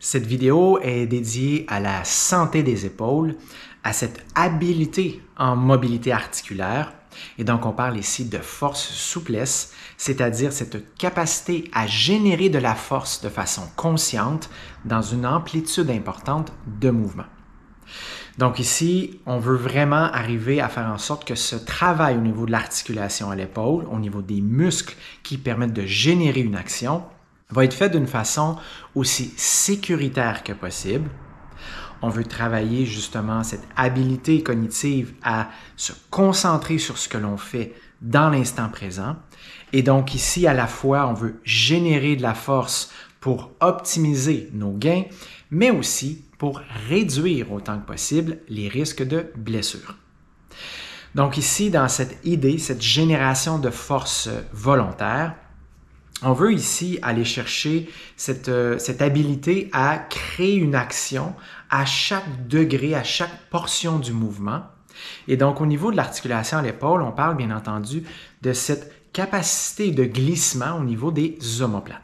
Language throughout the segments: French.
Cette vidéo est dédiée à la santé des épaules, à cette habileté en mobilité articulaire. Et donc, on parle ici de force-souplesse, c'est-à-dire cette capacité à générer de la force de façon consciente dans une amplitude importante de mouvement. Donc ici, on veut vraiment arriver à faire en sorte que ce travail au niveau de l'articulation à l'épaule, au niveau des muscles qui permettent de générer une action, va être fait d'une façon aussi sécuritaire que possible. On veut travailler justement cette habileté cognitive à se concentrer sur ce que l'on fait dans l'instant présent. Et donc ici, à la fois, on veut générer de la force pour optimiser nos gains, mais aussi pour réduire autant que possible les risques de blessures. Donc ici, dans cette idée, cette génération de force volontaire, on veut ici aller chercher cette habilité à créer une action à chaque degré, à chaque portion du mouvement. Et donc, au niveau de l'articulation à l'épaule, on parle bien entendu de cette capacité de glissement au niveau des omoplates.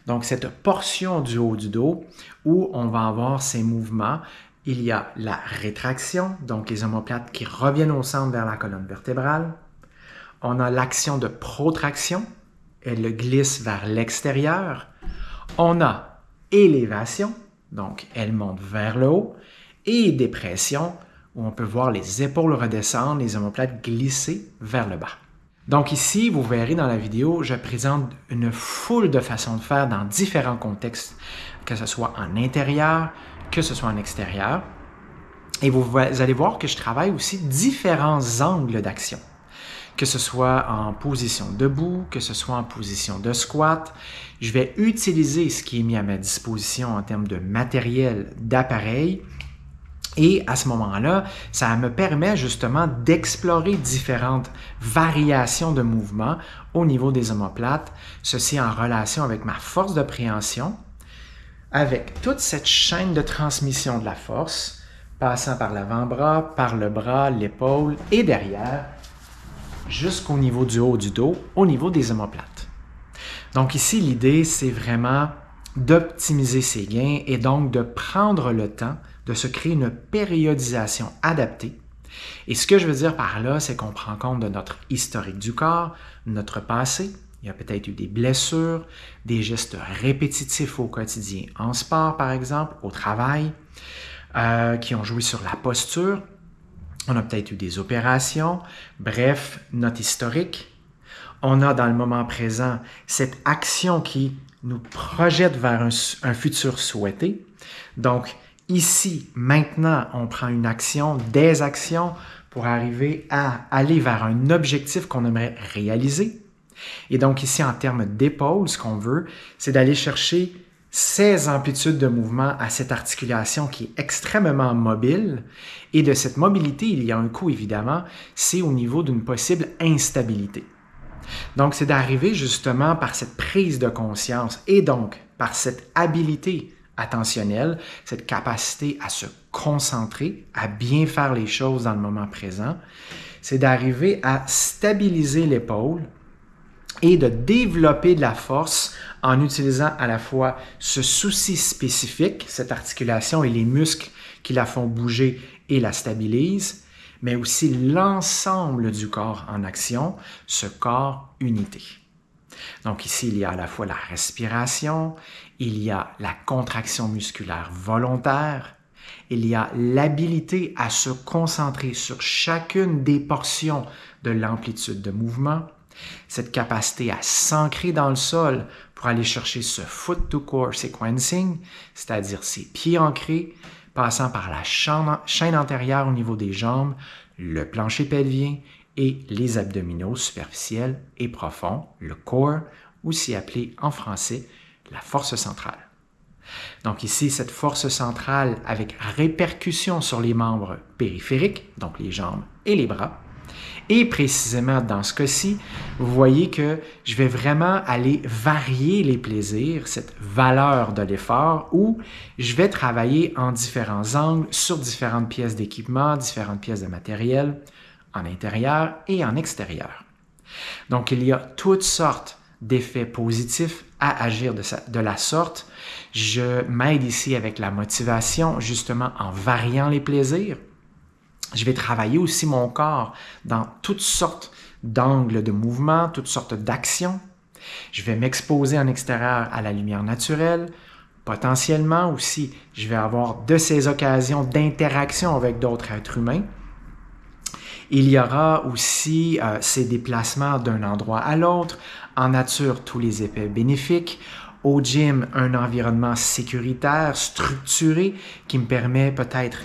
Donc, cette portion du haut du dos où on va avoir ces mouvements, il y a la rétraction, donc les omoplates qui reviennent au centre vers la colonne vertébrale. On a l'action de protraction, elle glisse vers l'extérieur. On a élévation, donc elle monte vers le haut, et dépression, où on peut voir les épaules redescendre, les omoplates glisser vers le bas. Donc ici, vous verrez dans la vidéo, je présente une foule de façons de faire dans différents contextes, que ce soit en intérieur, que ce soit en extérieur. Et vous allez voir que je travaille aussi différents angles d'action. Que ce soit en position debout, que ce soit en position de squat. Je vais utiliser ce qui est mis à ma disposition en termes de matériel, d'appareil. Et à ce moment-là, ça me permet justement d'explorer différentes variations de mouvement au niveau des omoplates, ceci en relation avec ma force de préhension, avec toute cette chaîne de transmission de la force, passant par l'avant-bras, par le bras, l'épaule et derrière, jusqu'au niveau du haut du dos, au niveau des omoplates. Donc ici, l'idée, c'est vraiment d'optimiser ses gains et donc de prendre le temps de se créer une périodisation adaptée. Et ce que je veux dire par là, c'est qu'on prend compte de notre historique du corps, notre passé. Il y a peut-être eu des blessures, des gestes répétitifs au quotidien, en sport par exemple, au travail, qui ont joué sur la posture. On a peut-être eu des opérations, bref, notre historique. On a dans le moment présent cette action qui nous projette vers un futur souhaité. Donc, ici, maintenant, on prend une action, des actions pour arriver à aller vers un objectif qu'on aimerait réaliser. Et donc ici, en termes d'épaule, ce qu'on veut, c'est d'aller chercher ces amplitudes de mouvement à cette articulation qui est extrêmement mobile. Et de cette mobilité, il y a un coût évidemment, c'est au niveau d'une possible instabilité. Donc, c'est d'arriver justement par cette prise de conscience et donc par cette habileté attentionnelle, cette capacité à se concentrer, à bien faire les choses dans le moment présent, c'est d'arriver à stabiliser l'épaule et de développer de la force en utilisant à la fois ce souci spécifique, cette articulation et les muscles qui la font bouger et la stabilisent, mais aussi l'ensemble du corps en action, ce corps unité. Donc ici, il y a à la fois la respiration, il y a la contraction musculaire volontaire, il y a l'habilité à se concentrer sur chacune des portions de l'amplitude de mouvement, cette capacité à s'ancrer dans le sol pour aller chercher ce foot-to-core sequencing, c'est-à-dire ses pieds ancrés, passant par la chaîne antérieure au niveau des jambes, le plancher pelvien et les abdominaux superficiels et profonds, le core, aussi appelé en français la force centrale. Donc ici, cette force centrale avec répercussion sur les membres périphériques, donc les jambes et les bras. Et précisément dans ce cas-ci, vous voyez que je vais vraiment aller varier les plaisirs, cette valeur de l'effort, où je vais travailler en différents angles, sur différentes pièces d'équipement, différentes pièces de matériel, en intérieur et en extérieur. Donc, il y a toutes sortes d'effets positifs à agir de la sorte. Je m'aide ici avec la motivation, justement en variant les plaisirs. Je vais travailler aussi mon corps dans toutes sortes d'angles de mouvement, toutes sortes d'actions. Je vais m'exposer en extérieur à la lumière naturelle. Potentiellement aussi, je vais avoir de ces occasions d'interaction avec d'autres êtres humains. Il y aura aussi ces déplacements d'un endroit à l'autre. En nature, tous les effets bénéfiques. Au gym, un environnement sécuritaire, structuré, qui me permet peut-être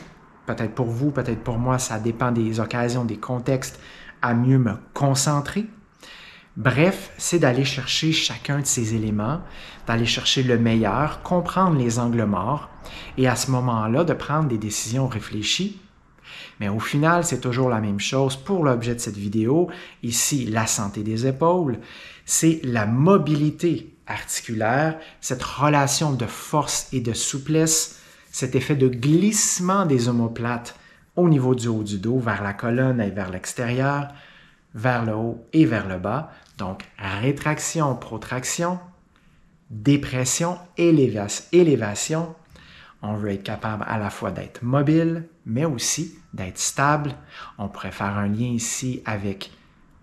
pour vous, peut-être pour moi, ça dépend des occasions, des contextes, à mieux me concentrer. Bref, c'est d'aller chercher chacun de ces éléments, d'aller chercher le meilleur, comprendre les angles morts et à ce moment-là, de prendre des décisions réfléchies. Mais au final, c'est toujours la même chose pour l'objet de cette vidéo. Ici, la santé des épaules, c'est la mobilité articulaire, cette relation de force et de souplesse, cet effet de glissement des omoplates au niveau du haut du dos vers la colonne et vers l'extérieur, vers le haut et vers le bas. Donc, rétraction, protraction, dépression, élévation. On veut être capable à la fois d'être mobile, mais aussi d'être stable. On pourrait faire un lien ici avec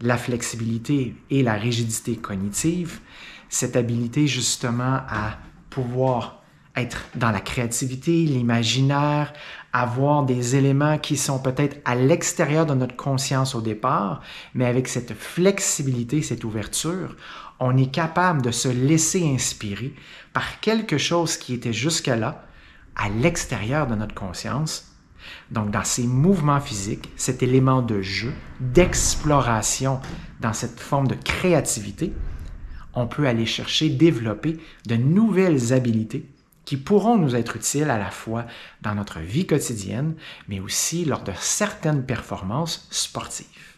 la flexibilité et la rigidité cognitive. Cette habilité justement à pouvoir être dans la créativité, l'imaginaire, avoir des éléments qui sont peut-être à l'extérieur de notre conscience au départ, mais avec cette flexibilité, cette ouverture, on est capable de se laisser inspirer par quelque chose qui était jusque-là à l'extérieur de notre conscience. Donc, dans ces mouvements physiques, cet élément de jeu, d'exploration, dans cette forme de créativité, on peut aller chercher, développer de nouvelles habiletés qui pourront nous être utiles à la fois dans notre vie quotidienne, mais aussi lors de certaines performances sportives.